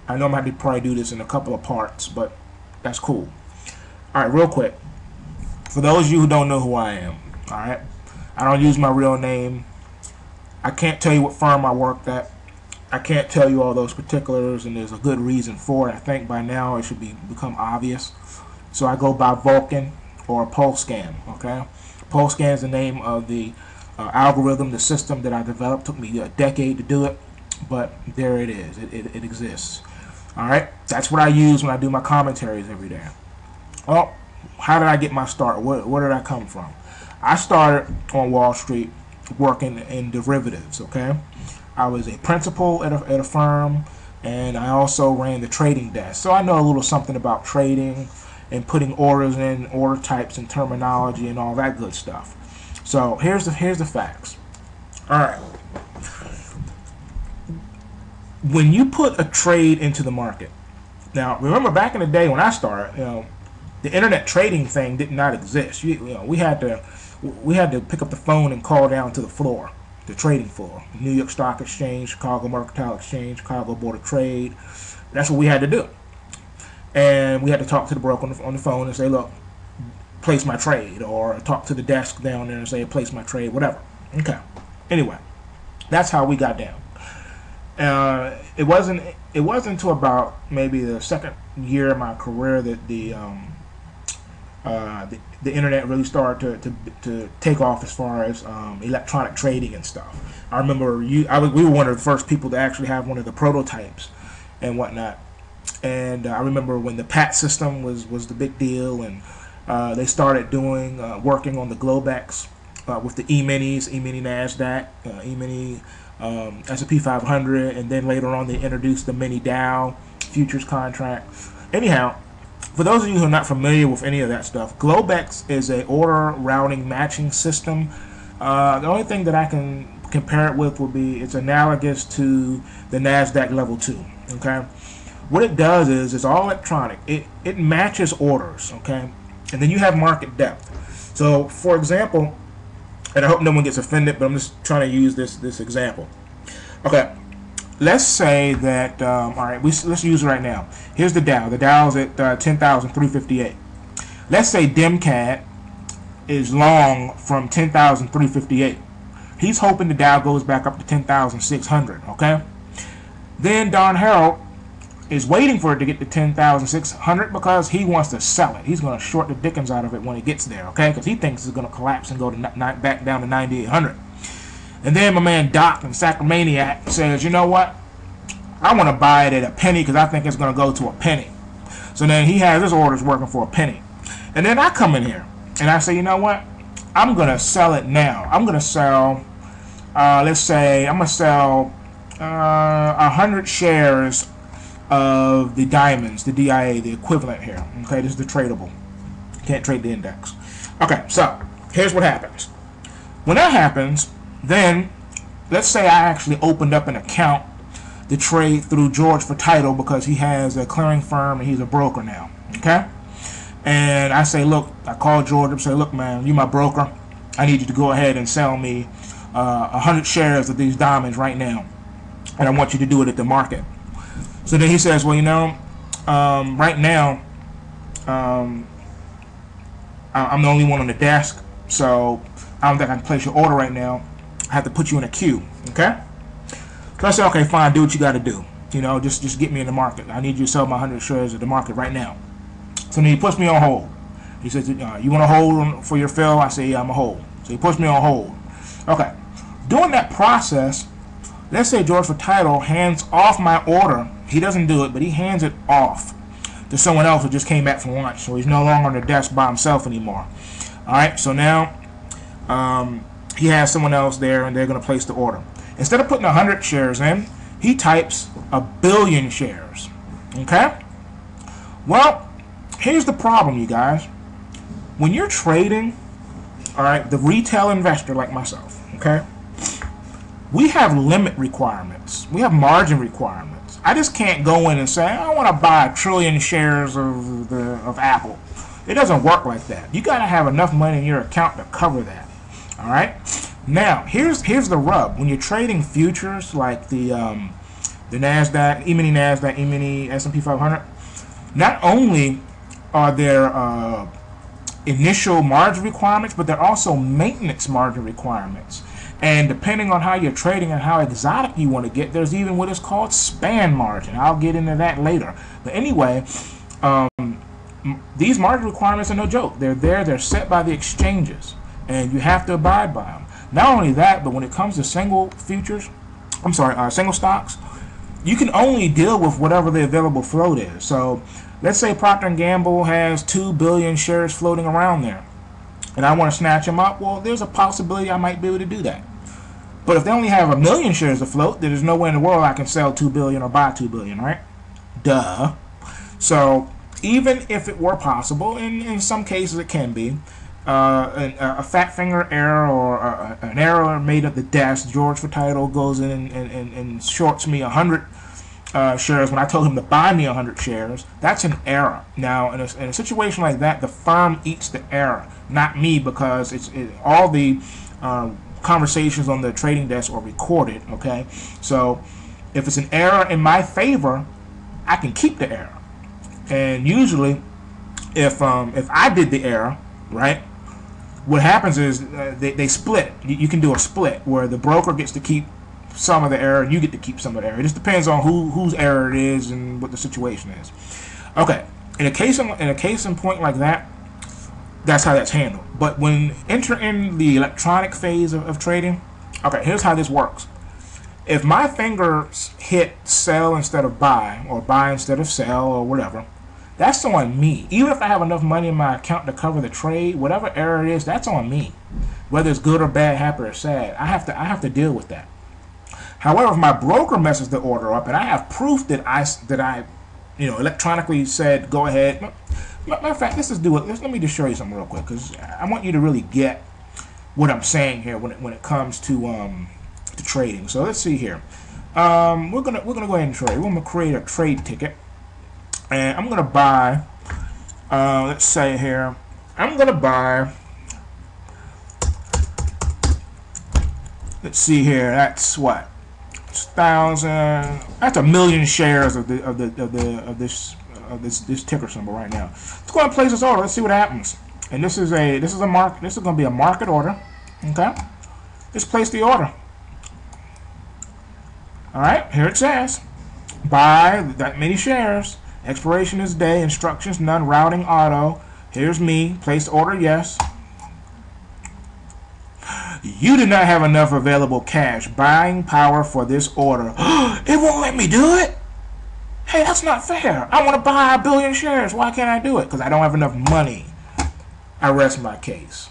I know I'm going to have to probably do this in a couple of parts, but that's cool. All right, real quick. For those of you who don't know who I am, all right, I don't use my real name. I can't tell you what firm I worked at. I can't tell you all those particulars, and there's a good reason for it. I think by now it should become obvious. So I go by Vulcan or PulseScan, okay? PulseScan is the name of the algorithm, the system that I developed. Took me a decade to do it, but there it is. It exists. All right? That's what I use when I do my commentaries every day. Well, how did I get my start? Where did I come from? I started on Wall Street working in derivatives, okay? I was a principal at a firm, and I also ran the trading desk. So I know a little something about trading and putting orders in, order types and terminology and all that good stuff. So here's the facts. All right. When you put a trade into the market, now remember back in the day when I started, the internet trading thing did not exist. We had to pick up the phone and call down to the floor, the trading floor, New York Stock Exchange, Chicago Mercantile Exchange, Chicago Board of Trade. That's what we had to do. And we had to talk to the broker on the phone and say, look, place my trade, or talk to the desk down there and say, place my trade, whatever. Okay. Anyway, that's how we got down. It wasn't until about maybe the second year of my career that the internet really started to take off as far as electronic trading and stuff. I remember we were one of the first people to actually have one of the prototypes and whatnot. And I remember when the PAT system was the big deal, and they started working on the Globex with the E-minis, E-mini NASDAQ, E-mini S&P 500, and then later on they introduced the mini Dow futures contract. Anyhow, for those of you who are not familiar with any of that stuff, Globex is a order routing matching system. The only thing that I can compare it with would be it's analogous to the NASDAQ level 2. Okay, what it does is it's all electronic. It matches orders. Okay, and then you have market depth. So, for example, and I hope no one gets offended, but I'm just trying to use this example. Okay, let's say that all right, let's use it right now. Here's the Dow. The Dow's at 10,358. Let's say DemCat is long from 10,358. He's hoping the Dow goes back up to 10,600. Okay, then Don Harold is waiting for it to get to 10,600 because he wants to sell it. He's going to short the dickens out of it when it gets there, okay? Because he thinks it's going to collapse and go to back down to 9,800. And then my man Doc in Sacramaniac says, you know what? I want to buy it at a penny because I think it's going to go to a penny. So then he has his orders working for a penny. And then I come in here and I say, you know what? I'm going to sell it now. I'm going to sell, let's say, I'm going to sell 100 shares of the diamonds, the DIA, the equivalent here. Okay, this is the tradable. Can't trade the index. Okay, so here's what happens. When that happens, then let's say I actually opened up an account to trade through George for title because he has a clearing firm and he's a broker now. Okay, and I say, look, I call George and say, look, man, you my broker. I need you to go ahead and sell me 100 shares of these diamonds right now, and I want you to do it at the market. So then he says, well, you know, right now, I'm the only one on the desk, so I don't think I can place your order right now. I have to put you in a queue, okay? So I said, okay, fine, do what you got to do. You know, just get me in the market. I need you to sell my 100 shares at the market right now. So then he puts me on hold. He says, you want to hold for your fill? I say, yeah, I'm a hold. So he puts me on hold. Okay. During that process, let's say George for title hands off my order. He doesn't do it, but he hands it off to someone else who just came back from lunch. So he's no longer on the desk by himself anymore. All right, so now he has someone else there, and they're going to place the order. Instead of putting 100 shares in, he types 1 billion shares. Okay? Well, here's the problem, you guys. When you're trading, all right, the retail investor like myself, okay, we have limit requirements. We have margin requirements. I just can't go in and say, I want to buy 1 trillion shares of Apple. It doesn't work like that. You got to have enough money in your account to cover that. All right. Now, here's the rub. When you're trading futures like the the NASDAQ, E-mini NASDAQ, E-mini S&P 500, not only are there initial margin requirements, but there are also maintenance margin requirements. And depending on how you're trading and how exotic you want to get, there's even what is called span margin. I'll get into that later. But anyway, these margin requirements are no joke. They're there. They're set by the exchanges, and you have to abide by them. Not only that, but when it comes to single stocks, you can only deal with whatever the available float is. So let's say Procter & Gamble has 2 billion shares floating around there, and I want to snatch them up. Well, there's a possibility I might be able to do that. But if they only have 1 million shares afloat, then there's no way in the world I can sell 2 billion or buy 2 billion, right? Duh. So even if it were possible, and in some cases it can be, a fat finger error or an error made at the desk, George for title goes in and shorts me 100 shares when I told him to buy me 100 shares. That's an error. Now, in a situation like that, the firm eats the error, not me, because all the conversations on the trading desk are recorded. Okay, so if it's an error in my favor, I can keep the error. And usually, if I did the error, right, what happens is they split. You can do a split where the broker gets to keep some of the error and you get to keep some of the error. It just depends on whose error it is and what the situation is. Okay, in a case in point like that, that's how that's handled. But when entering the electronic phase of trading, okay, here's how this works. If my fingers hit sell instead of buy, or buy instead of sell, or whatever, that's on me. Even if I have enough money in my account to cover the trade, whatever error it is, that's on me. Whether it's good or bad, happy or sad, I have to deal with that. However, if my broker messes the order up and I have proof that I electronically said go ahead. Matter of fact, let me just show you something real quick, because I want you to really get what I'm saying here when it comes to trading. So let's see here. We're gonna go ahead and trade. We're gonna create a trade ticket. And I'm going to buy, let's say here, I'm going to buy, let's see here, that's what, it's 1,000, that's 1 million shares of this ticker symbol right now. Let's go ahead and place this order. Let's see what happens. And this is going to be a market order. Okay, just place the order. All right, here it says, buy that many shares. Expiration is day. Instructions none. Routing auto. Here's me. Place order yes. You do not have enough available cash. Buying power for this order. It won't let me do it. Hey, that's not fair. I want to buy 1 billion shares. Why can't I do it? Because I don't have enough money. I rest my case.